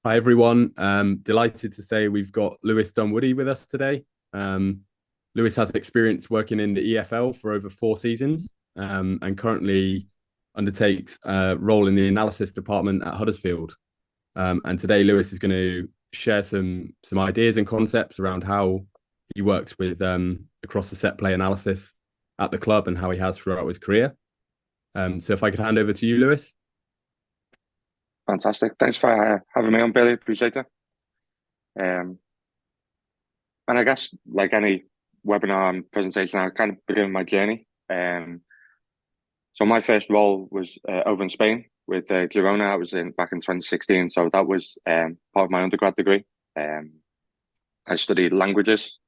Hi everyone. Delighted to say we've got Lewis Dunwoody with us today. Lewis has experience working in the EFL for over 4 seasons, and currently undertakes a role in the analysis department at Huddersfield. And today Lewis is going to share some ideas and concepts around how he works with across the set play analysis at the club and how he has throughout his career. So if I could hand over to you, Lewis. Fantastic. Thanks for having me on, Billy. Appreciate it. Um, and I guess, like any webinar and presentation, I kind of begin my journey. So my first role was over in Spain with Girona. I was in back in 2016. So that was part of my undergrad degree. I studied languages,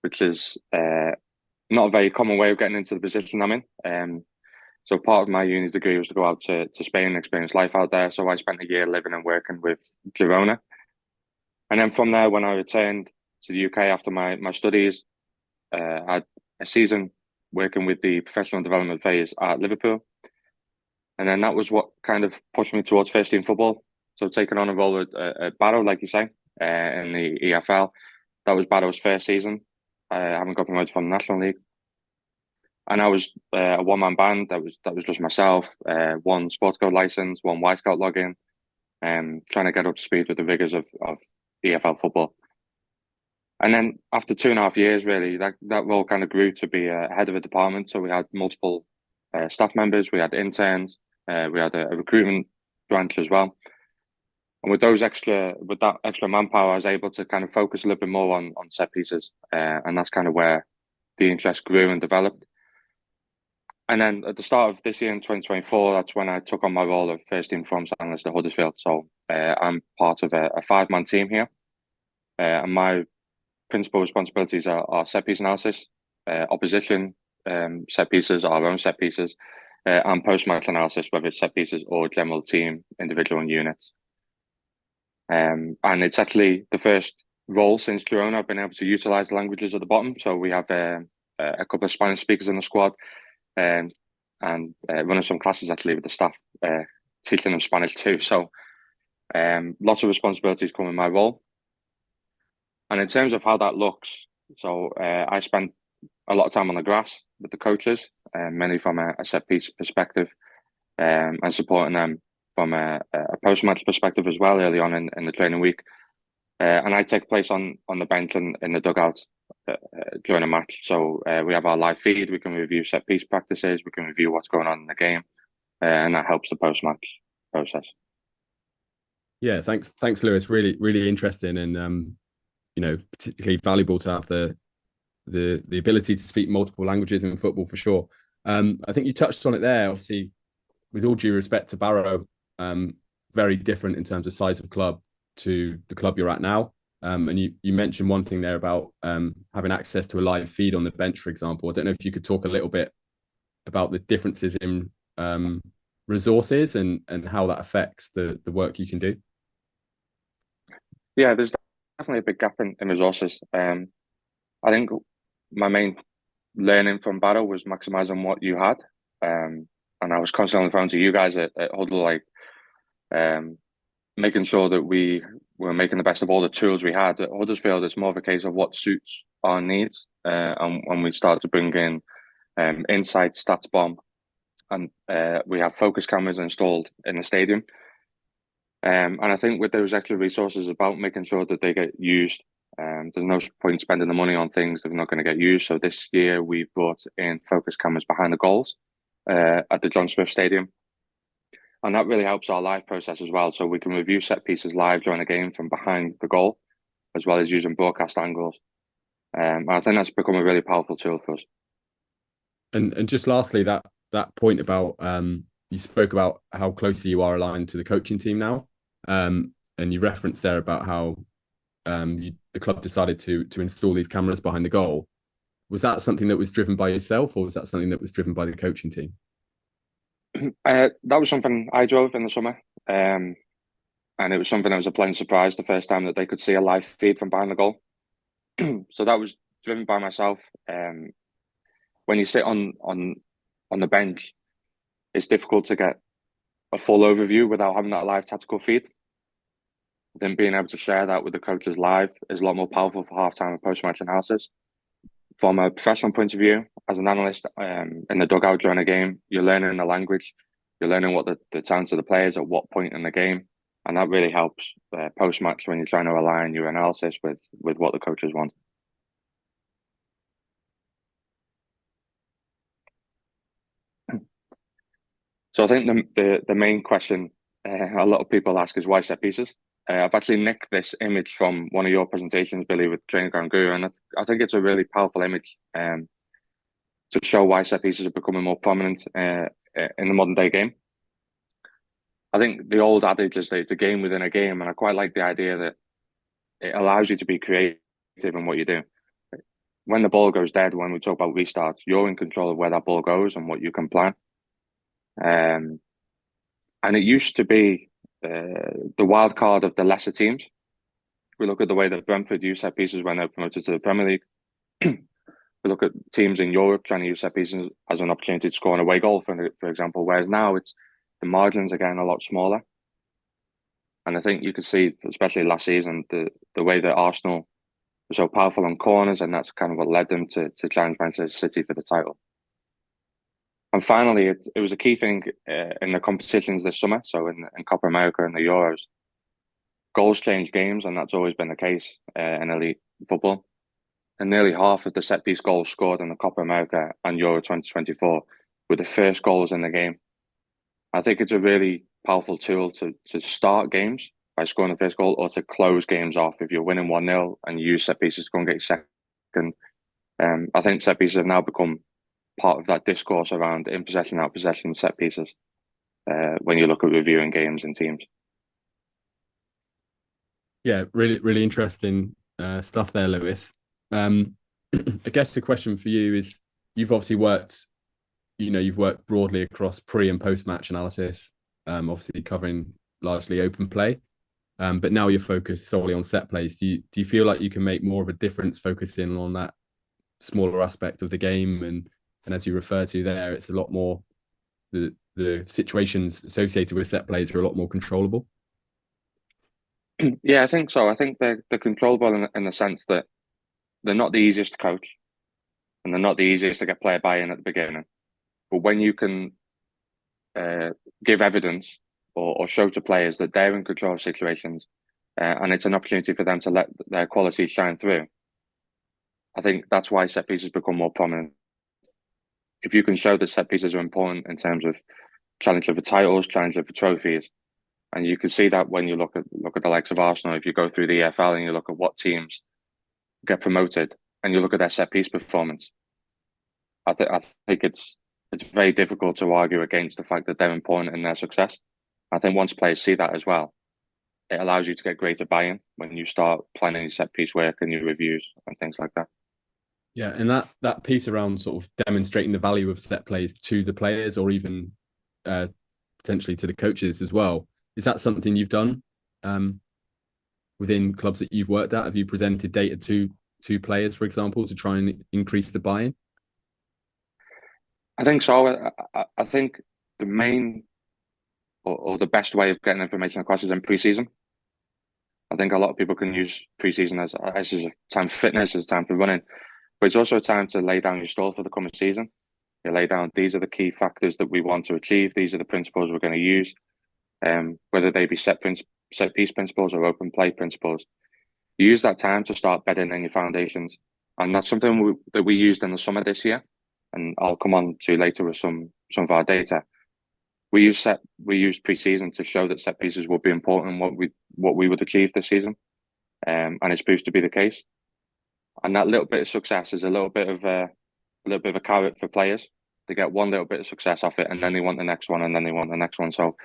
which is not a very common way of getting into the position I'm in. So part of my uni degree was to go out to Spain and experience life out there. So I spent a year living and working with Girona. And then from there, when I returned to the UK after my studies, I had a season working with the professional development phase at Liverpool. And then that was what kind of pushed me towards first team football. So taking on a role at Barrow, like you say, in the EFL. That was Barrow's first season. I haven't got promoted from the National League. And I was a one-man band. That was just myself, one sports code license, one Y Scout login, trying to get up to speed with the rigors of EFL football. And then after 2.5 years, really, that role kind of grew to be a head of a department. So we had multiple staff members, we had interns, we had a recruitment branch as well. And with that extra manpower, I was able to kind of focus a little bit more on set pieces, and that's kind of where the interest grew and developed. And then at the start of this year in 2024, that's when I took on my role of first team performance analyst at Huddersfield. So I'm part of a 5-man team here, and my principal responsibilities are set piece analysis, opposition set pieces, our own set pieces, and post-match analysis, whether it's set pieces or general team, individual and units. And it's actually the first role since Girona I've been able to utilize the languages at the bottom. So we have a couple of Spanish speakers in the squad, and running some classes actually with the staff, teaching them Spanish too. So lots of responsibilities come in my role. And in terms of how that looks, so I spent a lot of time on the grass with the coaches, mainly from a set piece perspective, and supporting them from a post-match perspective as well early on in the training week. And I take place on the bench and in the dugout during a match. So we have our live feed, we can review set piece practices, we can review what's going on in the game, and that helps the post-match process. Yeah, thanks, Lewis. Really interesting, and particularly valuable to have the ability to speak multiple languages in football for sure. I think you touched on it there. Obviously, with all due respect to Barrow, very different in terms of size of club to the club you're at now. And you mentioned one thing there about having access to a live feed on the bench, for example. I don't know if you could talk a little bit about the differences in resources and how that affects the work you can do. Yeah, there's definitely a big gap in resources. I think my main learning from Barrow was maximizing what you had. And I was constantly on the phone to you guys at Huddle, like making sure that we were making the best of all the tools we had. At Huddersfield, it's more of a case of what suits our needs. And when we start to bring in Insight, Stats Bomb, and we have focus cameras installed in the stadium. And I think with those extra resources, about making sure that they get used. There's no point spending the money on things that are not going to get used. So this year we brought in focus cameras behind the goals at the John Smith Stadium. And that really helps our live process as well. So we can review set pieces live during a game from behind the goal, as well as using broadcast angles. And I think that's become a really powerful tool for us. And just lastly, that point about you spoke about how closely you are aligned to the coaching team now, and you referenced there about how the club decided to install these cameras behind the goal. Was that something that was driven by yourself, or was that something that was driven by the coaching team? That was something I drove in the summer, and it was something that was a pleasant surprise the first time that they could see a live feed from behind the goal. So that was driven by myself. When you sit on the bench, it's difficult to get a full overview without having that live tactical feed. I think being able to share that with the coaches live is a lot more powerful for halftime and post-match analysis. From a professional point of view, as an analyst in the dugout during a game, you're learning the language, you're learning what the talents of the players at what point in the game, and that really helps post-match when you're trying to align your analysis with what the coaches want. So I think the main question a lot of people ask is why set pieces. I've actually nicked this image from one of your presentations, Billy, with Training Ground Guru, and I think it's a really powerful image to show why set pieces are becoming more prominent in the modern day game. I think the old adage is that it's a game within a game, and I quite like the idea that it allows you to be creative in what you do. When the ball goes dead, when we talk about restarts, you're in control of where that ball goes and what you can plan. And it used to be the wild card of the lesser teams. We look at the way that Brentford use set pieces when they're promoted to the Premier League. We look at teams in Europe trying to use set pieces as an opportunity to score an away goal, for example, whereas now it's the margins are getting a lot smaller. And I think you could see, especially last season, the way that Arsenal were so powerful on corners, and that's kind of what led them to challenge Manchester City for the title. And finally, it was a key thing in the competitions this summer. So in Copa America and the Euros, goals change games, and that's always been the case in elite football. And nearly half of the set piece goals scored in the Copa America and Euro 2024 were the first goals in the game. I think it's a really powerful tool to start games by scoring the first goal, or to close games off if you're winning 1-0 and you use set pieces to go and get your second. I think set pieces have now become part of that discourse around in possession, out possession, set pieces when you look at reviewing games and teams. Yeah, really, really interesting stuff there, Lewis. I guess the question for you is, you've obviously worked, you've worked broadly across pre and post match analysis, obviously covering largely open play, but now you're focused solely on set plays. Do you feel like you can make more of a difference focusing on that smaller aspect of the game? And as you refer to there, it's a lot more, the situations associated with set plays are a lot more controllable. Yeah, I think so. I think they're controllable in the sense that they're not the easiest to coach, and they're not the easiest to get player buy-in at the beginning. But when you can give evidence or show to players that they're in control of situations, and it's an opportunity for them to let their quality shine through, I think that's why set pieces become more prominent. If you can show that set pieces are important in terms of challenging for titles, challenging for trophies, and you can see that when you look at the likes of Arsenal. If you go through the EFL and you look at what teams get promoted, and you look at their set piece performance, I think it's very difficult to argue against the fact that they're important in their success. I think once players see that as well, it allows you to get greater buy-in when you start planning your set piece work and your reviews and things like that. Yeah, and that piece around sort of demonstrating the value of set plays to the players, or even potentially to the coaches as well, is that something you've done within clubs that you've worked at? Have you presented data to players, for example, to try and increase the buy-in? I think so. I think the main or the best way of getting information across is in pre-season. I think a lot of people can use pre-season as a time for fitness, as a time for running, but it's also a time to lay down your stall for the coming season. You lay down, these are the key factors that we want to achieve. These are the principles we're going to use, whether they be set piece principles or open play principles. You use that time to start bedding in your foundations, and that's something that we used in the summer this year. And I'll come on to later with some of our data. We used pre-season to show that set pieces would be important, what we would achieve this season, and it's proved to be the case. And that little bit of success is a little bit of a carrot for players. They get one little bit of success off it, and then they want the next one, and then they want the next one. So,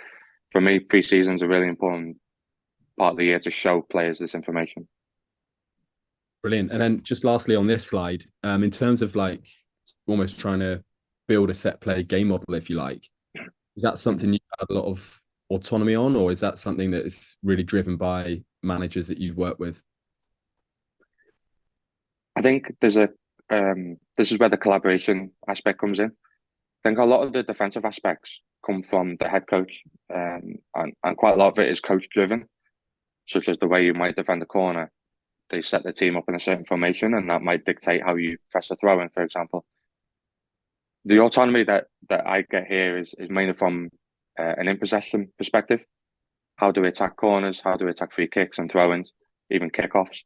for me, pre-season is a really important part of the year to show players this information. Brilliant. And then just lastly on this slide, in terms of like almost trying to build a set play game model, if you like, is that something you have a lot of autonomy on, or is that something that is really driven by managers that you've worked with? I think this is where the collaboration aspect comes in. I think a lot of the defensive aspects come from the head coach, and quite a lot of it is coach driven. such as the way you might defend a corner. They set the team up in a certain formation, and that might dictate how you press a throw in, for example. The autonomy that I get here is mainly from an in possession perspective. How do we attack corners? How do we attack free kicks and throw ins, even kickoffs?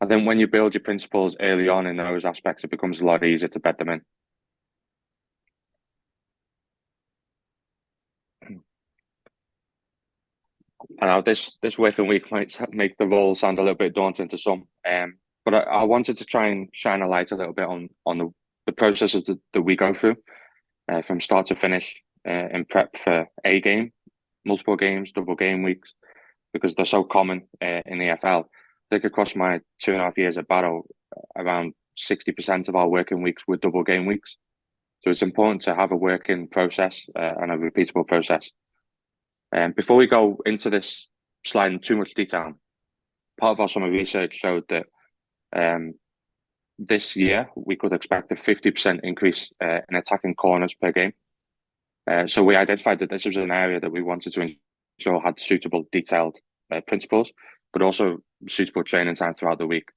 I think when you build your principles early on in those aspects, it becomes a lot easier to bed them in. I know this working week might make the role sound a little bit daunting to some, but I wanted to try and shine a light a little bit on the processes that we go through from start to finish in prep for a game, multiple games, double game weeks, because they're so common in the EFL. I think across my 2.5 years at Barrow, around 60% of our working weeks were double game weeks. So it's important to have a working process and a repeatable process. Before we go into this slide in too much detail, part of our summer research showed that this year we could expect a 50% increase in attacking corners per game. So we identified that this was an area that we wanted to ensure had suitable, detailed principles, but also suitable training time throughout the week.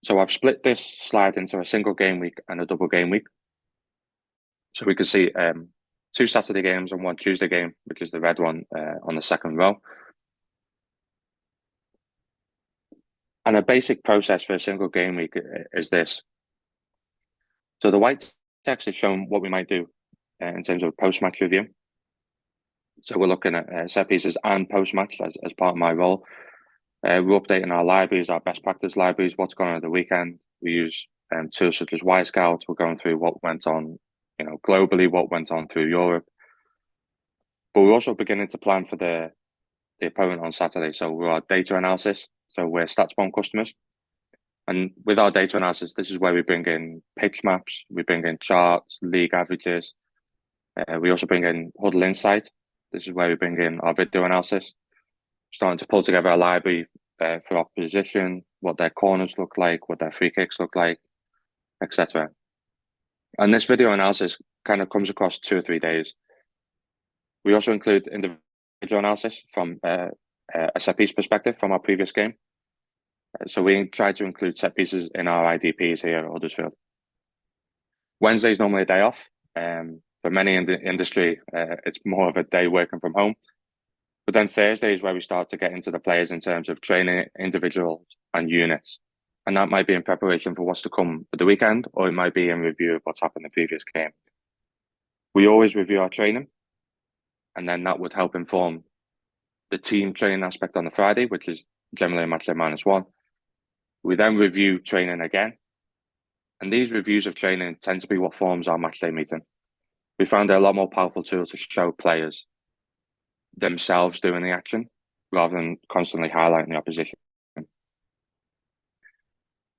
So I've split this slide into a single game week and a double game week. So we can see 2 Saturday games and 1 Tuesday game, which is the red one on the second row. And a basic process for a single game week is this. So the white text is showing what we might do in terms of post-match review. So we're looking at set pieces and post-match as part of my role. We're updating our libraries, our best practice libraries, what's going on at the weekend. We use tools such as Y-Scout. We're going through what went on, globally, what went on through Europe. But we're also beginning to plan for the opponent on Saturday. So we're our data analysis. So we're StatsBomb customers. And with our data analysis, this is where we bring in pitch maps, we bring in charts, league averages. We also bring in Huddle Insight. This is where we bring in our video analysis, starting to pull together a library for opposition, what their corners look like, what their free kicks look like, etc. And this video analysis kind of comes across 2 or 3 days. We also include individual analysis from a set piece perspective from our previous game. So we try to include set pieces in our IDPs here at Huddersfield. Wednesday is normally a day off. For many in the industry, it's more of a day working from home. But then Thursday is where we start to get into the players in terms of training individuals and units. And that might be in preparation for what's to come for the weekend, or it might be in review of what's happened in the previous game. We always review our training, and then that would help inform the team training aspect on the Friday, which is generally a matchday -1. We then review training again. And these reviews of training tend to be what forms our matchday meeting. We found it a lot more powerful tool to show players themselves doing the action rather than constantly highlighting the opposition.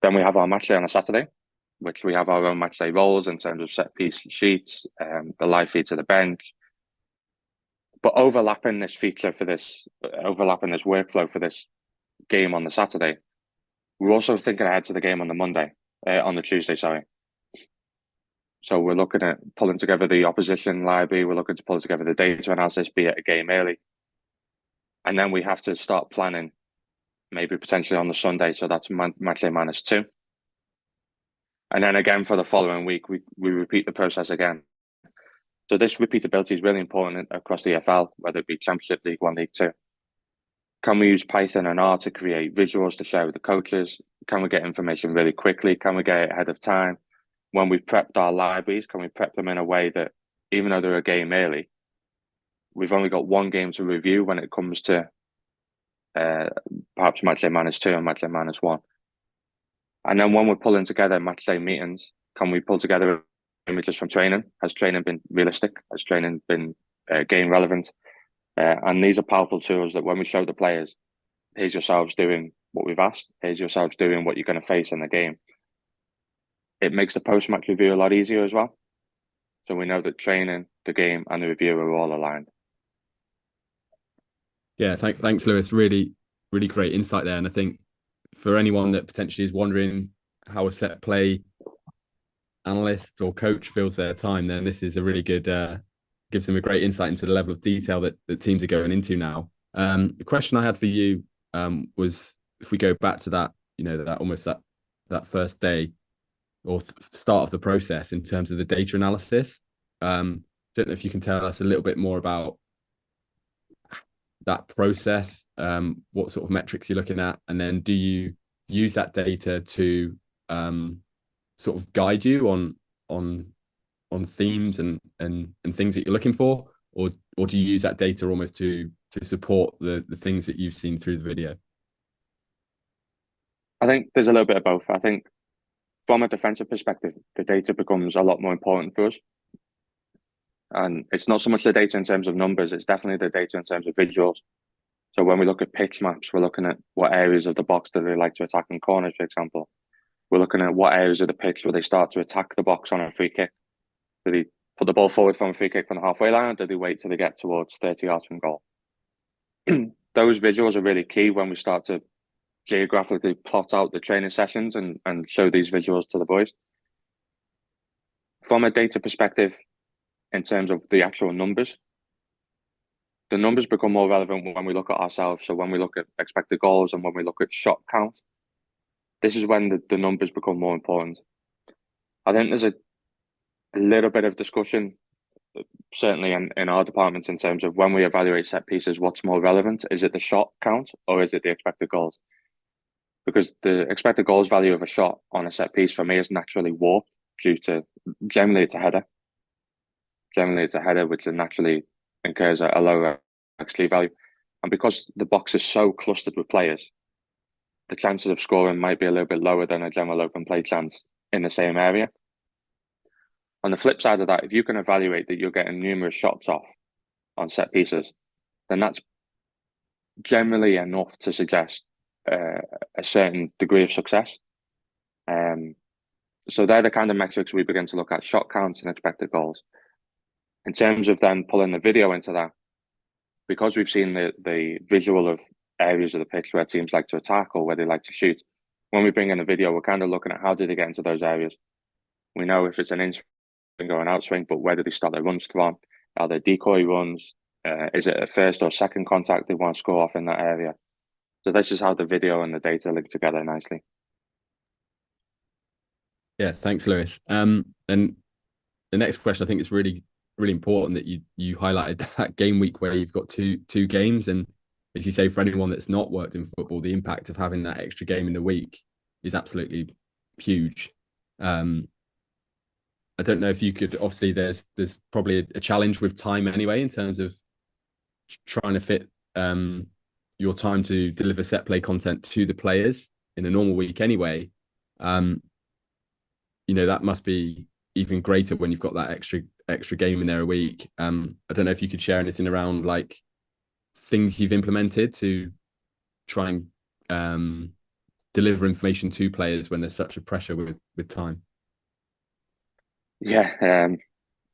Then we have our matchday on a Saturday, which we have our own matchday roles in terms of set piece sheets, the live feed to the bench. But overlapping this workflow for this game on the Saturday, we're also thinking ahead to the game on the Tuesday, sorry. So we're looking at pulling together the opposition library. We're looking to pull together the data analysis, be it a game early. And then we have to start planning, maybe potentially on the Sunday. So that's matchday -2. And then again for the following week, we repeat the process again. So this repeatability is really important across the EFL, whether it be Championship, League One, League Two. Can we use Python and R to create visuals to share with the coaches? Can we get information really quickly? Can we get it ahead of time? When we've prepped our libraries, can we prep them in a way that even though they're a game early, we've only got 1 game to review when it comes to perhaps matchday -2 and matchday -1. And then when we're pulling together matchday meetings, can we pull together images from training? Has training been realistic? Has training been game relevant? And these are powerful tools that when we show the players, here's yourselves doing what we've asked, here's yourselves doing what you're going to face in the game. It makes the post-match review a lot easier as well. So we know that training, the game, and the review are all aligned. Yeah, thanks, Lewis. Really, really great insight there. And I think for anyone that potentially is wondering how a set play analyst or coach fills their time, then this is a really good, gives them a great insight into the level of detail that teams are going into now. The question I had for you was if we go back to that, that almost that first day or start of the process in terms of the data analysis. Don't know if you can tell us a little bit more about that process, what sort of metrics you're looking at, and then do you use that data to sort of guide you on themes and things that you're looking for, or do you use that data almost to support the things that you've seen through the video? I think there's a little bit of both. I think from a defensive perspective, the data becomes a lot more important for us. And it's not so much the data in terms of numbers, it's definitely the data in terms of visuals. So when we look at pitch maps, we're looking at what areas of the box do they like to attack in corners, for example. We're looking at what areas of the pitch where they start to attack the box on a free kick. Do they put the ball forward from a free kick from the halfway line, or do they wait till they get towards 30 yards from goal? Those visuals are really key when we start to geographically plot out the training sessions and show these visuals to the boys. From a data perspective, in terms of the actual numbers, the numbers become more relevant when we look at ourselves. So when we look at expected goals and when we look at shot count, this is when the numbers become more important. I think there's a little bit of discussion, certainly in our departments, in terms of when we evaluate set pieces, what's more relevant? Is it the shot count or is it the expected goals? Because the expected goals value of a shot on a set piece for me is naturally warped due to generally it's a header. Generally it's a header which naturally incurs a lower XG value. And because the box is so clustered with players, the chances of scoring might be a little bit lower than a general open play chance in the same area. On the flip side of that, if you can evaluate that you're getting numerous shots off on set pieces, then that's generally enough to suggest a certain degree of success. So they're the kind of metrics we begin to look at: shot counts and expected goals. In terms of then pulling the video into that, because we've seen the visual of areas of the pitch where teams like to attack or where they like to shoot, when we bring in the video, we're kind of looking at how do they get into those areas. We know if it's an in swing or an outswing, but where do they start their runs from? Are they decoy runs? Is it a first or second contact they want to score off in that area? So this is how the video and the data link together nicely. Yeah, thanks, Lewis. And the next question, I think it's really important that you highlighted that game week where you've got two games, and as you say, for anyone that's not worked in football, the impact of having that extra game in the week is absolutely huge. I don't know if you could, obviously there's probably a challenge with time anyway in terms of trying to fit your time to deliver set play content to the players in a normal week anyway. That must be even greater when you've got that extra game in there a week. I don't know if you could share anything around like things you've implemented to try and deliver information to players when there's such a pressure with time. Yeah,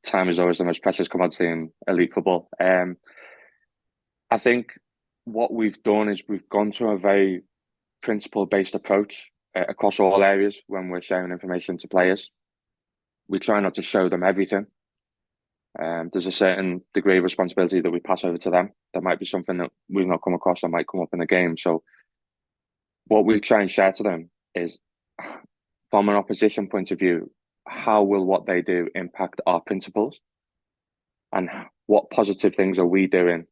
time is always the most precious commodity in elite football. I think what we've done is we've gone to a very principle-based approach across all areas when we're sharing information to players. We try not to show them everything. There's a certain degree of responsibility that we pass over to them. There might be something that we've not come across that might come up in the game. So what we try and share to them is, from an opposition point of view, how will what they do impact our principles? And what positive things are we doing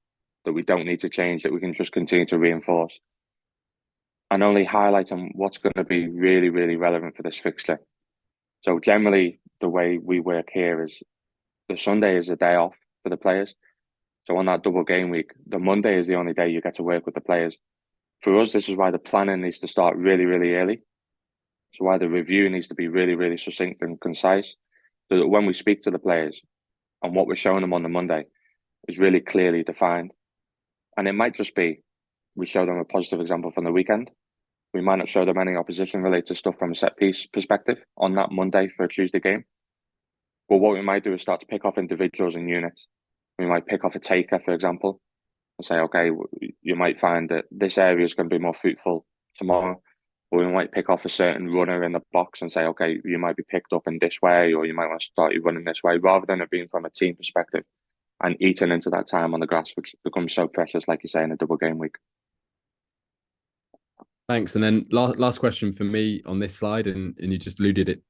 that we don't need to change, that we can just continue to reinforce? And only highlighting what's going to be really, really relevant for this fixture. So generally, the way we work here is the Sunday is a day off for the players. So on that double game week, the Monday is the only day you get to work with the players. For us, this is why the planning needs to start really, really early. So why the review needs to be really, really succinct and concise, so that when we speak to the players and what we're showing them on the Monday is really clearly defined. And it might just be we show them a positive example from the weekend. We might not show them any opposition related stuff from a set piece perspective on that Monday for a Tuesday game. But what we might do is start to pick off individuals and units. We might pick off a taker, for example, and say, okay, you might find that this area is going to be more fruitful tomorrow. Or we might pick off a certain runner in the box and say, okay, you might be picked up in this way, or you might want to start you running this way, rather than it being from a team perspective. and eating into that time on the grass, which becomes so precious, like you say, in a double game week. Thanks. And then last question for me on this slide, and you just alluded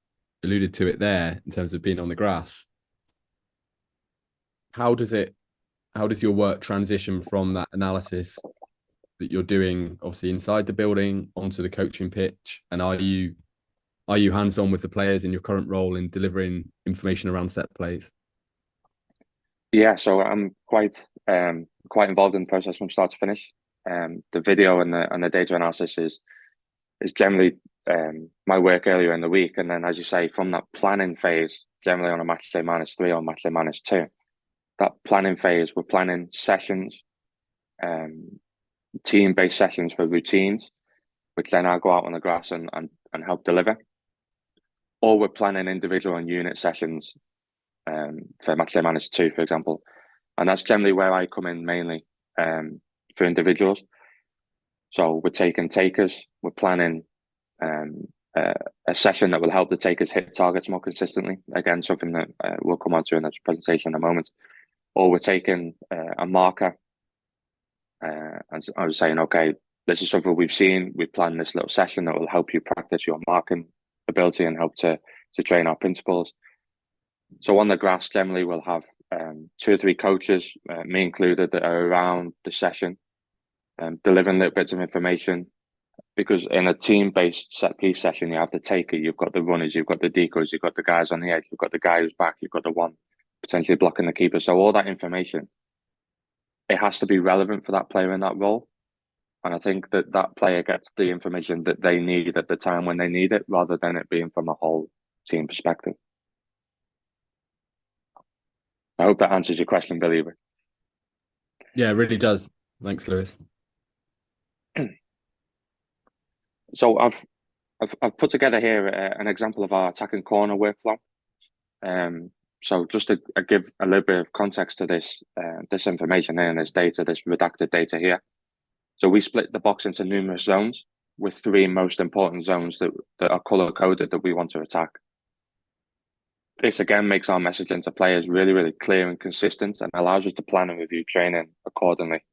to it there in terms of being on the grass. How does your work transition from that analysis that you're doing, obviously inside the building, onto the coaching pitch? And are you hands-on with the players in your current role in delivering information around set plays? Yeah, so I'm quite involved in the process from start to finish. The video and the data analysis is generally my work earlier in the week, and then, as you say, from that planning phase, generally on a match day -3 or match day -2, that planning phase, we're planning sessions, team-based sessions for routines, which then I'll go out on the grass and help deliver. Or we're planning individual and unit sessions for match day -2, for example. And that's generally where I come in mainly for individuals. So we're taking takers, we're planning a session that will help the takers hit targets more consistently. Again, something that we'll come on to in this presentation in a moment. Or we're taking a marker and I was saying, okay, this is something we've seen. We've planned this little session that will help you practice your marking ability and help to train our principles. So on the grass, generally we'll have 2 or 3 coaches, me included, that are around the session, delivering little bits of information. Because in a team-based set piece session, you have the taker, you've got the runners, you've got the decoys, you've got the guys on the edge, you've got the guy who's back, you've got the one potentially blocking the keeper. So all that information, it has to be relevant for that player in that role. And I think that player gets the information that they need at the time when they need it, rather than it being from a whole team perspective. I hope that answers your question, Billy. Yeah, it really does. Thanks, Lewis. So I've put together here an example of our attacking corner workflow. So just to give a little bit of context to this information here and this data, this redacted data here. So we split the box into numerous zones, with 3 most important zones that are color coded that we want to attack. This again makes our messaging to players really, really clear and consistent, and allows us to plan and review training accordingly.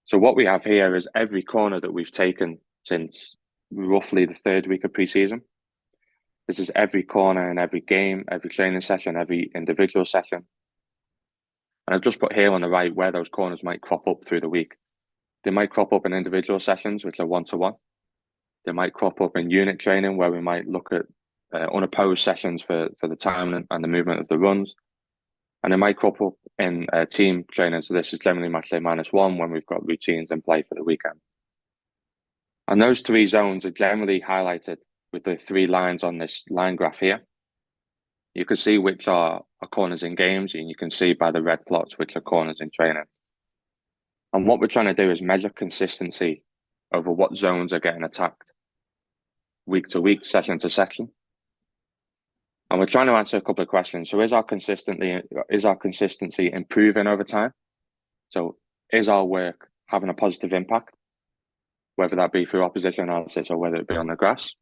So what we have here is every corner that we've taken since roughly the 3rd week of pre-season. This is every corner in every game, every training session, every individual session. And I've just put here on the right where those corners might crop up through the week. They might crop up in individual sessions, which are 1-to-1. They might crop up in unit training, where we might look at unopposed sessions for the time and the movement of the runs. And it might crop up in team training. So this is generally match day -1, when we've got routines in play for the weekend. And those 3 zones are generally highlighted with the 3 lines on this line graph here. You can see which are corners in games, and you can see by the red plots which are corners in training. And what we're trying to do is measure consistency over what zones are getting attacked week to week, session to session. And we're trying to answer a couple of questions. So is our consistency improving over time? So is our work having a positive impact, whether that be through opposition analysis or whether it be on the grass?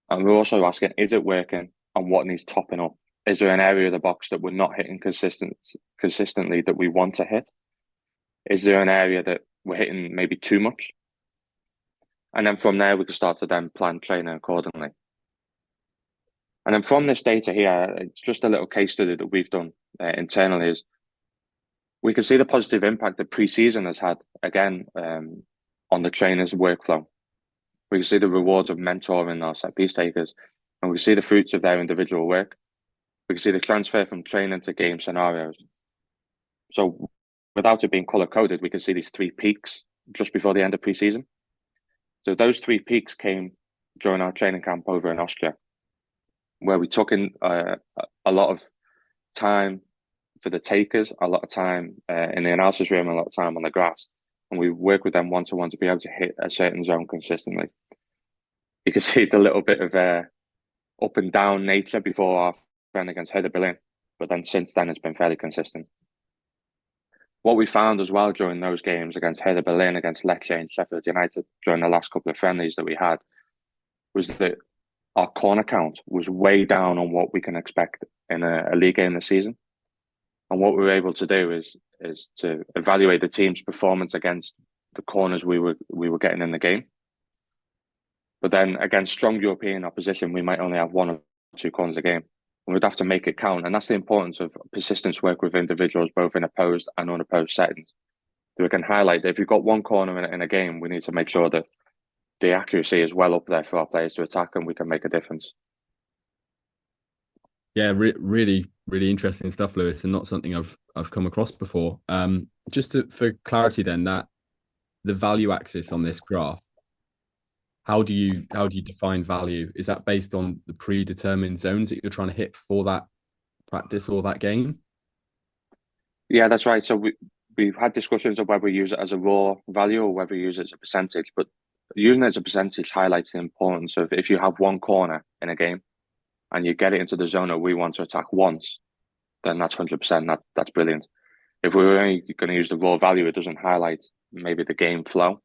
And we're also asking, is it working, and what needs topping up? Is there an area of the box that we're not hitting consistently that we want to hit? Is there an area that we're hitting maybe too much? And then from there, we can start to then plan training accordingly. And then from this data here, it's just a little case study that we've done internally, is we can see the positive impact that pre-season has had, again, on the trainers' workflow. We can see the rewards of mentoring our set piece takers, and we see the fruits of their individual work. We can see the transfer from training to game scenarios. So without it being color coded, we can see these 3 peaks just before the end of pre-season. So those 3 peaks came during our training camp over in Austria, where we took in a lot of time for the takers, a lot of time in the analysis room, a lot of time on the grass. And we work with them 1-to-1 to be able to hit a certain zone consistently. You can see the little bit of up and down nature before our friend against Hertha Berlin, but then since then it's been fairly consistent. What we found as well during those games against Hertha Berlin, against Lecce and Sheffield United, during the last couple of friendlies that we had, was that our corner count was way down on what we can expect in a league game this season. And what we were able to do is to evaluate the team's performance against the corners we were getting in the game. But then against strong European opposition, we might only have one or two corners a game. And we'd have to make it count. And that's the importance of persistence work with individuals, both in opposed and unopposed settings. So we can highlight that if you've got one corner in a game, we need to make sure that the accuracy is well up there for our players to attack, and we can make a difference. Yeah, really, really interesting stuff, Lewis, and not something I've come across before. For clarity, then, that the value axis on this graph, how do you define value? Is that based on the predetermined zones that you're trying to hit for that practice or that game? Yeah, that's right. So we've had discussions of whether we use it as a raw value or whether we use it as a percentage. But using it as a percentage highlights the importance of, if you have one corner in a game and you get it into the zone that we want to attack once, then that's 100%. That's brilliant. If we're only going to use the raw value, it doesn't highlight maybe the game flow.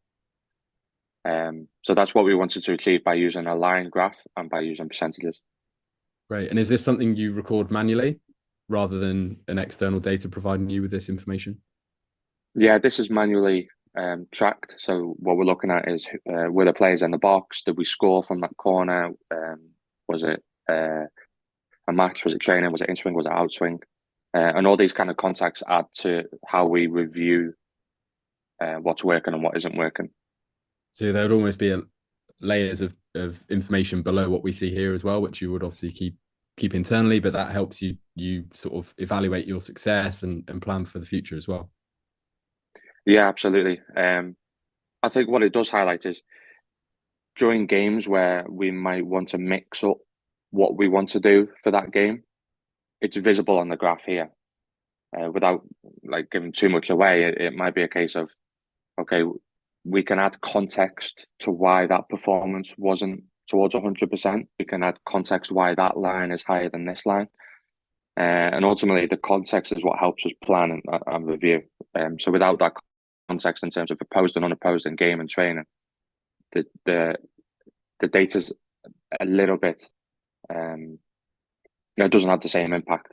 So that's what we wanted to achieve by using a line graph and by using percentages. Great. And is this something you record manually rather than an external data providing you with this information? Yeah, this is manually tracked. So what we're looking at is were the players in the box? Did we score from that corner? Was it a match? Was it training? Was it in swing? Was it out swing? And all these kind of contacts add to how we review what's working and what isn't working. So there would almost be layers of information below what we see here as well, which you would obviously keep internally, but that helps you sort of evaluate your success and plan for the future as well. Yeah, absolutely. I think what it does highlight is during games where we might want to mix up what we want to do for that game, it's visible on the graph here. Without like giving too much away, it might be a case of, okay, we can add context to why that performance wasn't towards 100%. We can add context why that line is higher than this line. And ultimately, the context is what helps us plan and review. So without that context in terms of opposed and unopposed in game and training, the data's a little bit, it doesn't have the same impact.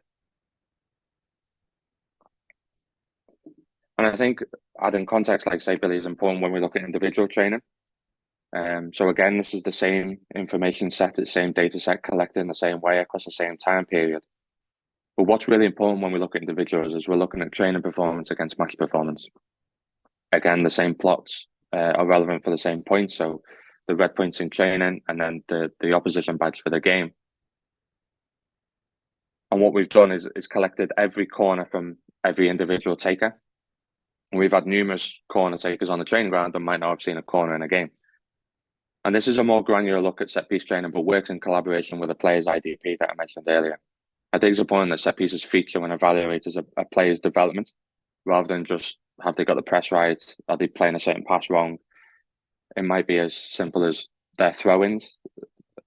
And I think adding context, like say Billy, is important when we look at individual training. So again, this is the same information set, the same data set collected in the same way across the same time period. But what's really important when we look at individuals is we're looking at training performance against match performance. Again, the same plots are relevant for the same points. So the red points in training and then the opposition badge for the game. And what we've done is collected every corner from every individual taker. And we've had numerous corner takers on the training ground that might not have seen a corner in a game. And this is a more granular look at set piece training, but works in collaboration with a player's IDP that I mentioned earlier. I think it's important that set pieces feature when evaluated as a player's development, rather than just have they got the press right, are they playing a certain pass wrong. It might be as simple as their throw-ins.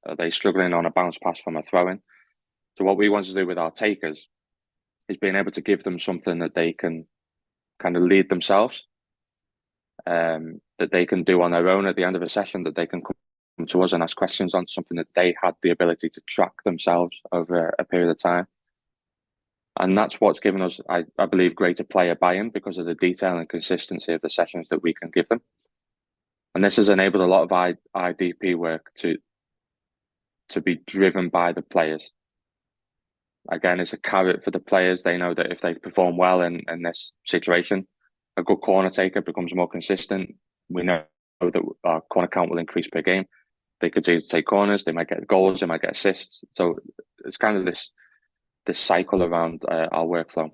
Are they struggling on a bounce pass from a throw-in? So what we want to do with our takers is being able to give them something that they can kind of lead themselves, that they can do on their own at the end of a session, that they can come to us and ask questions on something that they had the ability to track themselves over a period of time. And that's what's given us, I believe, greater player buy-in because of the detail and consistency of the sessions that we can give them. And this has enabled a lot of IDP work to be driven by the players. Again, it's a carrot for the players. They know that if they perform well in this situation, a good corner taker becomes more consistent. We know that our corner count will increase per game. They continue to take corners. They might get goals. They might get assists. So it's kind of this cycle around our workflow.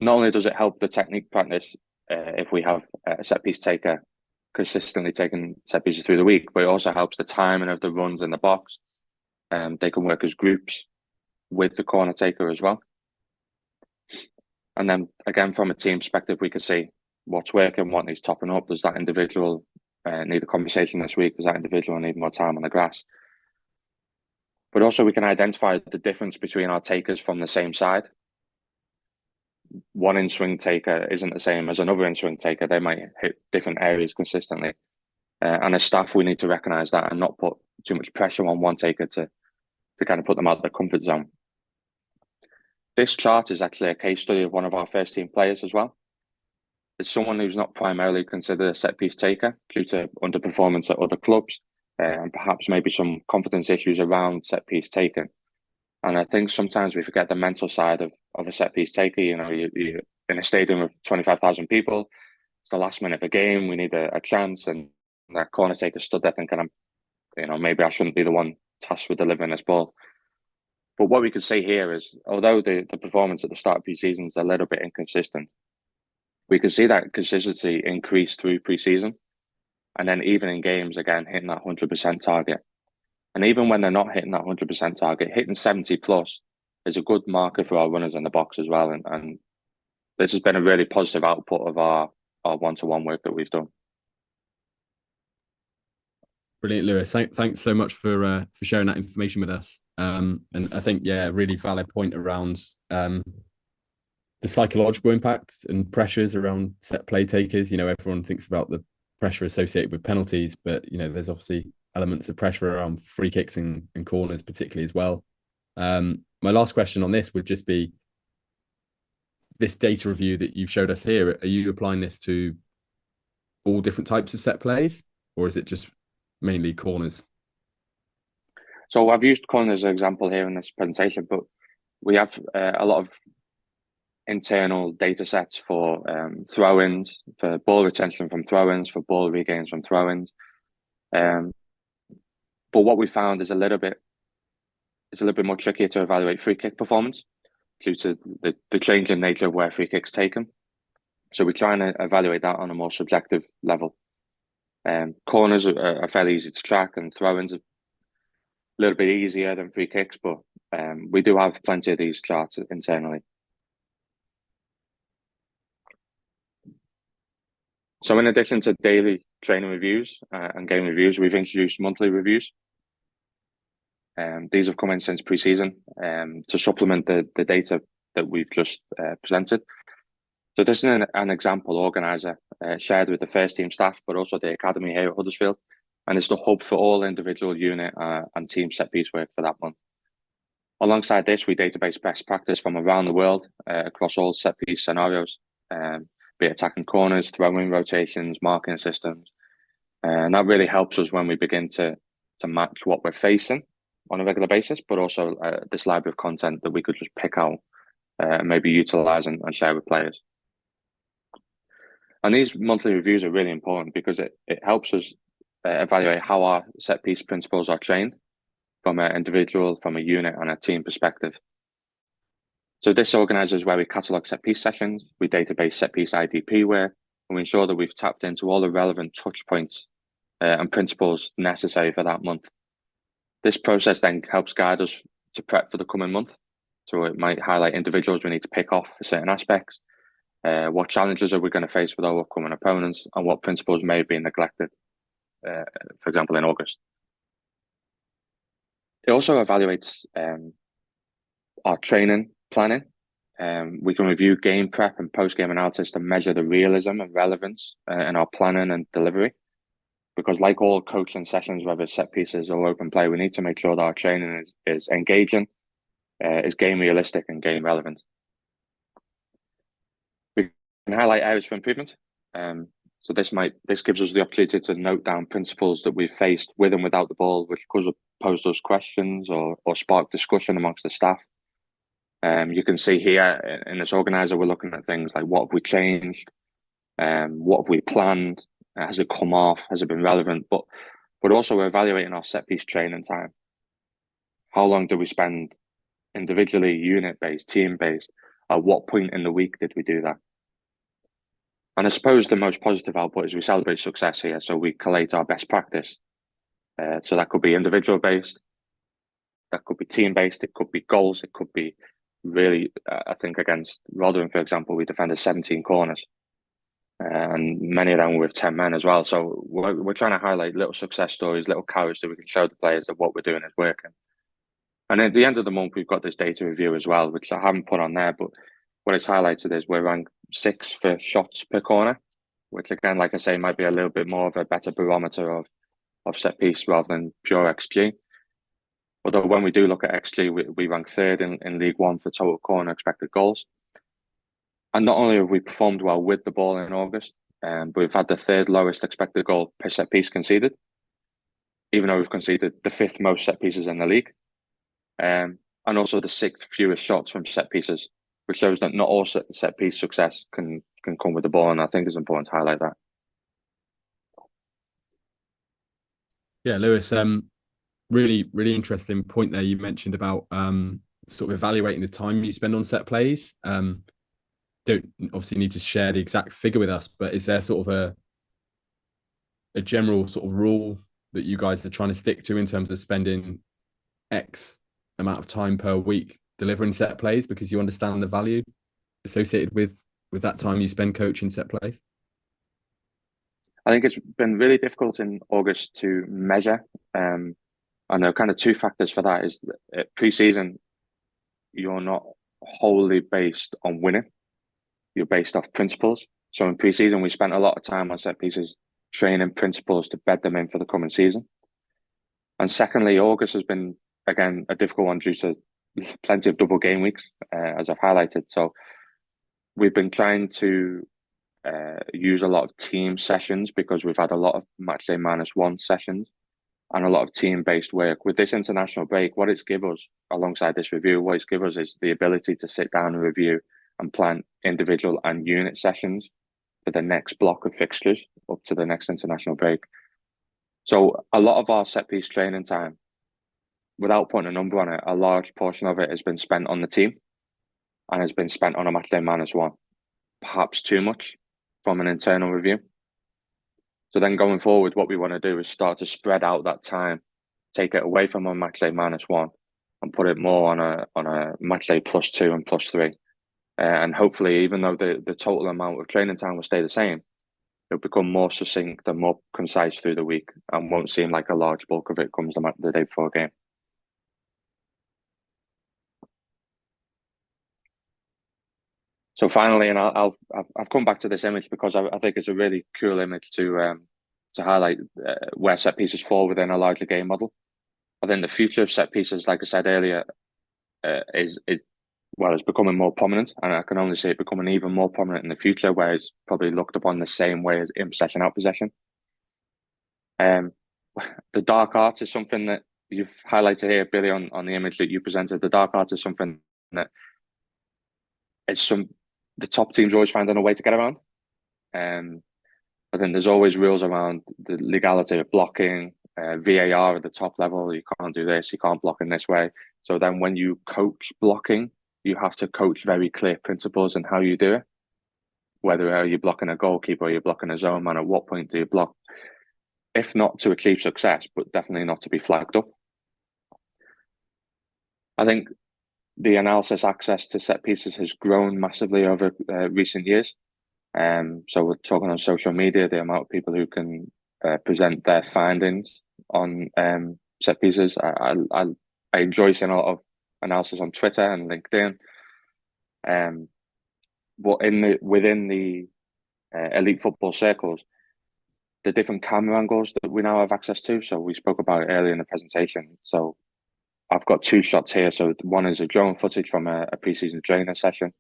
Not only does it help the technique practice if we have a set piece taker consistently taking set pieces through the week, but it also helps the timing of the runs in the box. They can work as groups with the corner taker as well. And then again, from a team perspective, we can see what's working, what needs topping up. Does that individual need a conversation this week? Does that individual need more time on the grass? But also we can identify the difference between our takers from the same side. One in-swing taker isn't the same as another in-swing taker. They might hit different areas consistently. And as staff, we need to recognise that and not put too much pressure on one taker to kind of put them out of their comfort zone. This chart is actually a case study of one of our first team players as well. It's someone who's not primarily considered a set piece taker due to underperformance at other clubs, and perhaps maybe some confidence issues around set piece taking. And I think sometimes we forget the mental side of a set piece taker. You know, you in a stadium of 25,000 people, it's the last minute of a game, we need a chance, and that corner taker stood there thinking, maybe I shouldn't be the one tasked with delivering this ball. But what we can see here is, although the performance at the start of pre-season is a little bit inconsistent, we can see that consistency increase through pre-season, and then even in games, again, hitting that 100% target. And even when they're not hitting that 100% target, hitting 70 plus is a good marker for our runners in the box as well. And this has been a really positive output of our one-to-one work that we've done. Brilliant, Lewis. Thanks so much for sharing that information with us. And I think, yeah, a really valid point around the psychological impact and pressures around set play takers. You know, everyone thinks about the pressure associated with penalties, but you know, there's obviously elements of pressure around free kicks and corners, particularly as well. My last question on this would just be this data review that you've showed us here. Are you applying this to all different types of set plays, or is it just mainly corners? So I've used corners as an example here in this presentation, but we have a lot of internal data sets for throw-ins, for ball retention from throw-ins, for ball regains from throw-ins. But what we found is a little bit more trickier to evaluate free kick performance due to the changing nature of where free kicks taken. So we're trying to evaluate that on a more subjective level. Corners are fairly easy to track, and throw-ins are a little bit easier than free kicks, but we do have plenty of these charts internally. So in addition to daily training reviews and game reviews, we've introduced monthly reviews. These have come in since pre-season to supplement the data that we've just presented. So this is an example organizer shared with the first team staff, but also the academy here at Huddersfield. And it's the hub for all individual unit and team set piece work for that month. Alongside this, we database best practice from around the world across all set piece scenarios, be it attacking corners, throwing rotations, marking systems. And that really helps us when we begin to match what we're facing on a regular basis, but also this library of content that we could just pick out and maybe utilize and share with players. And these monthly reviews are really important because it helps us evaluate how our set piece principles are trained from an individual, from a unit and a team perspective. So this organizes where we catalog set piece sessions, we database set piece IDP work, and we ensure that we've tapped into all the relevant touch points and principles necessary for that month. This process then helps guide us to prep for the coming month. So it might highlight individuals we need to pick off for certain aspects, what challenges are we going to face with our upcoming opponents, and what principles may be neglected, for example, in August. It also evaluates our training planning. We can review game prep and post-game analysis to measure the realism and relevance in our planning and delivery. Because like all coaching sessions, whether set pieces or open play, we need to make sure that our training is engaging, is game realistic and game relevant. We can highlight areas for improvement. So this gives us the opportunity to note down principles that we've faced with and without the ball, which could pose us questions or spark discussion amongst the staff. You can see here in this organizer, we're looking at things like what have we changed, what have we planned, has it come off, has it been relevant, but also we're evaluating our set piece training time. How long do we spend individually, unit-based, team-based? At what point in the week did we do that? And I suppose the most positive output is we celebrate success here. So we collate our best practice. So that could be individual-based, that could be team-based, it could be goals, it could be really, I think against Rotherham, for example, we defended 17 corners. And many of them were with 10 men as well. So we're trying to highlight little success stories, little carrots that we can show the players that what we're doing is working. And at the end of the month, we've got this data review as well, which I haven't put on there, but what it's highlighted is we're ranked 6th for shots per corner, which again, like I say, might be a little bit more of a better barometer of set piece rather than pure XG. Although when we do look at XG, we rank third in League One for total corner expected goals. And not only have we performed well with the ball in August, but we've had the third lowest expected goal per set piece conceded, even though we've conceded the fifth most set pieces in the league. And also the sixth fewest shots from set pieces, which shows that not all set piece success can come with the ball. And I think it's important to highlight that. Yeah, Lewis, really interesting point there you mentioned about sort of evaluating the time you spend on set plays. Don't obviously need to share the exact figure with us, but is there sort of a general sort of rule that you guys are trying to stick to in terms of spending X amount of time per week delivering set plays because you understand the value associated with that time you spend coaching set plays? I think it's been really difficult in August to measure. And there are kind of two factors for that. Is that pre-season, you're not wholly based on winning. You're based off principles. So in pre-season, we spent a lot of time on set pieces, training principles to bed them in for the coming season. And secondly, August has been, again, a difficult one due to plenty of double game weeks, as I've highlighted. So we've been trying to use a lot of team sessions because we've had a lot of matchday -1 sessions and a lot of team-based work. With this international break, what it's given us alongside this review, what it's given us is the ability to sit down and review and plan individual and unit sessions for the next block of fixtures up to the next international break. So a lot of our set-piece training time, without putting a number on it, a large portion of it has been spent on the team and has been spent on a matchday -1, perhaps too much from an internal review. So then going forward, what we want to do is start to spread out that time, take it away from a matchday -1 and put it more on a matchday +2 and +3. And hopefully, even though the total amount of training time will stay the same, it'll become more succinct and more concise through the week and won't seem like a large bulk of it comes the day before a game. So finally, and I've come back to this image because I think it's a really cool image to highlight where set pieces fall within a larger game model. I think the future of set pieces, like I said earlier, is becoming more prominent, and I can only see it becoming even more prominent in the future, where it's probably looked upon the same way as in possession, out possession. The dark arts is something that you've highlighted here, Billy, on the image that you presented. The dark arts is something that the top teams always finding a way to get around. I think there's always rules around the legality of blocking, VAR at the top level. You can't do this, you can't block in this way. So then when you coach blocking, you have to coach very clear principles in how you do it. Whether you're blocking a goalkeeper or you're blocking a zone man, at what point do you block? If not to achieve success, but definitely not to be flagged up. I think the analysis access to set pieces has grown massively over recent years. So we're talking on social media, the amount of people who can present their findings on set pieces. I enjoy seeing a lot of analysis on Twitter and LinkedIn. But within the elite football circles, the different camera angles that we now have access to. So we spoke about it earlier in the presentation. So I've got two shots here. So one is a drone footage from a preseason training session,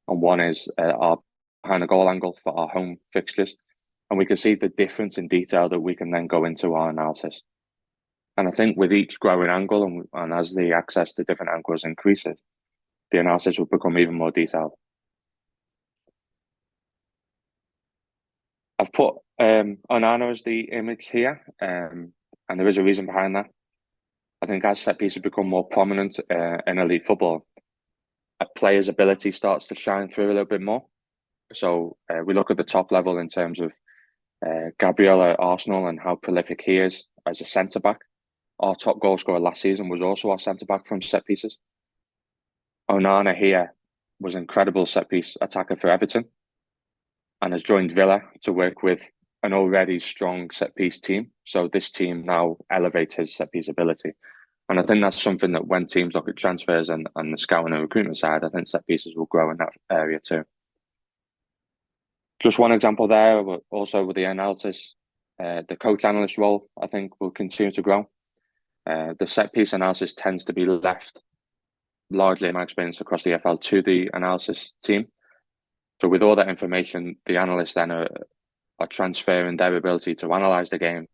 and one is our behind the goal angle for our home fixtures. And we can see the difference in detail that we can then go into our analysis. And I think with each growing angle and as the access to different angles increases, the analysis will become even more detailed. I've put Onana as the image here, and there is a reason behind that. I think as set pieces become more prominent in elite football, a player's ability starts to shine through a little bit more. So we look at the top level in terms of Gabriel at Arsenal and how prolific he is as a centre-back. Our top goal scorer last season was also our centre-back from set pieces. Onana here was an incredible set-piece attacker for Everton and has joined Villa to work with an already strong set-piece team. So this team now elevates his set-piece ability. And I think that's something that when teams look at transfers and the scouting and recruitment side, I think set-pieces will grow in that area too. Just one example there, but also with the analysis, the coach analyst role, I think will continue to grow. The set piece analysis tends to be left largely, in my experience, across the EFL to the analysis team. So with all that information, the analysts then are transferring their ability to analyze the game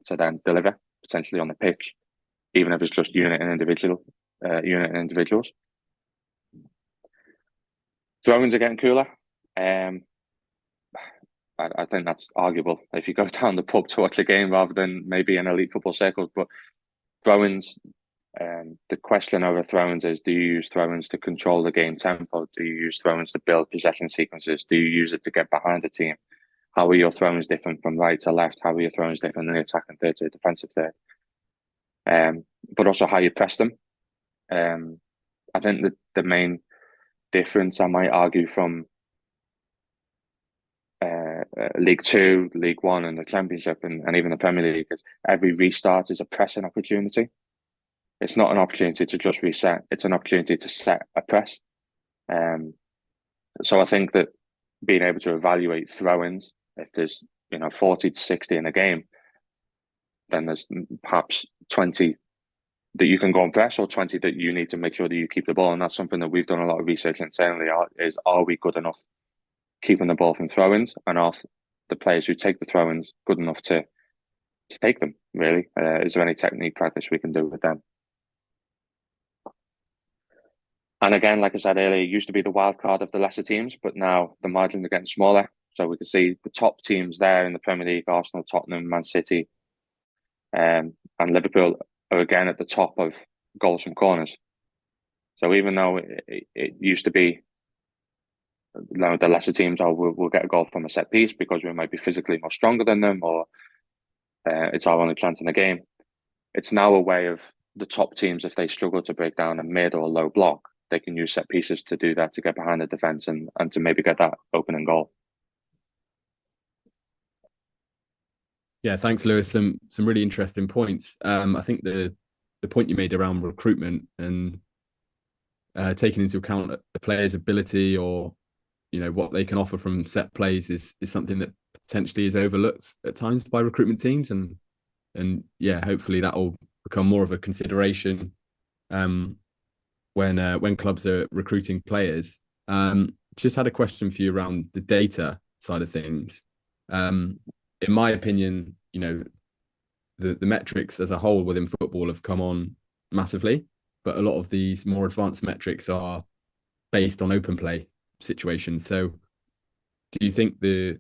to then deliver potentially on the pitch, even if it's just unit and individuals. Throw-ins are getting cooler. I think that's arguable if you go down the pub to watch a game rather than maybe in elite football circles. But throw-ins, the question over throw-ins is: do you use throw-ins to control the game tempo? Do you use throw-ins to build possession sequences? Do you use it to get behind the team? How are your throw-ins different from right to left? How are your throw-ins different in the attacking third to the defensive third? But also how you press them. I think that the main difference, I might argue, from League Two, League One, and the Championship, and even the Premier League, is every restart is a pressing opportunity. It's not an opportunity to just reset; it's an opportunity to set a press. So I think that being able to evaluate throw-ins, if there's 40 to 60 in a game, then there's perhaps 20 that you can go and press, or 20 that you need to make sure that you keep the ball. And that's something that we've done a lot of research internally, is are we good enough keeping the ball from throw-ins, and are the players who take the throw-ins good enough to take them, really? Is there any technique practice we can do with them? And again, like I said earlier, it used to be the wild card of the lesser teams, but now the margins are getting smaller. So we can see the top teams there in the Premier League: Arsenal, Tottenham, Man City, and Liverpool are again at the top of goals from corners. So even though it used to be, the lesser teams we'll get a goal from a set piece because we might be physically more stronger than them, or it's our only chance in the game, it's now a way of the top teams, if they struggle to break down a mid or low block, they can use set pieces to do that, to get behind the defence and to maybe get that opening goal. Yeah, thanks, Lewis. Some really interesting points. I think the point you made around recruitment and taking into account the player's ability, or what they can offer from set plays, is something that potentially is overlooked at times by recruitment teams, and yeah, hopefully that will become more of a consideration when clubs are recruiting players. Just had a question for you around the data side of things. In my opinion, the metrics as a whole within football have come on massively, but a lot of these more advanced metrics are based on open play situations. So do you think the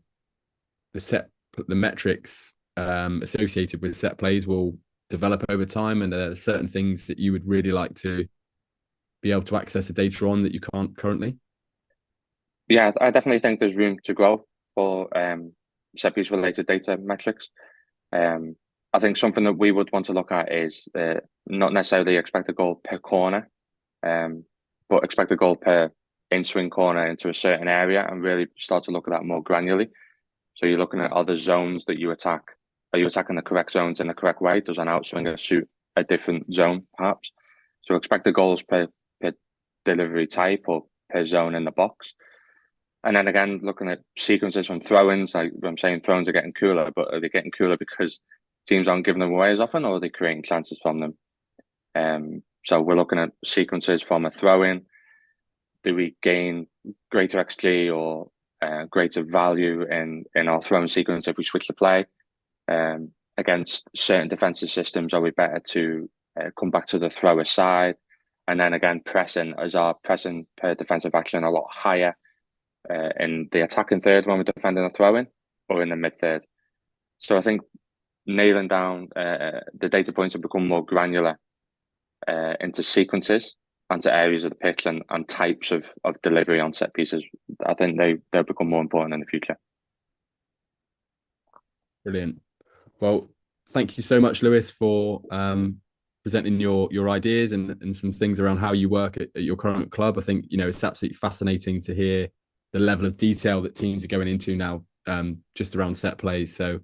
metrics associated with set plays will develop over time, and there are certain things that you would really like to be able to access the data on that you can't currently? Yeah, I definitely think there's room to grow for set piece related data metrics. I think something that we would want to look at is not necessarily expected goal per corner, but expected goal per in-swing corner into a certain area, and really start to look at that more granularly. So you're looking at other zones that you attack. Are you attacking the correct zones in the correct way? Does an outswinger suit a different zone, perhaps? So expected goals per delivery type, or per zone in the box. And then again, looking at sequences from throw-ins, like I'm saying, throw-ins are getting cooler, but are they getting cooler because teams aren't giving them away as often, or are they creating chances from them? So we're looking at sequences from a throw-in. Do we gain greater XG or greater value in our throw-in sequence if we switch the play? Against certain defensive systems, are we better to come back to the thrower side? And then again, pressing, is our pressing per defensive action a lot higher in the attacking third when we're defending a throw-in, or in the mid third? So I think nailing down the data points have become more granular into sequences and to areas of the pitch and types of delivery on set pieces. I think they'll become more important in the future. Brilliant. Well, thank you so much, Lewis, for presenting your ideas and some things around how you work at your current club. I think it's absolutely fascinating to hear the level of detail that teams are going into now, just around set plays. So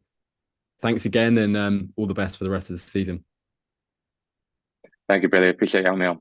thanks again, and all the best for the rest of the season. Thank you, Billy. Appreciate you having me on.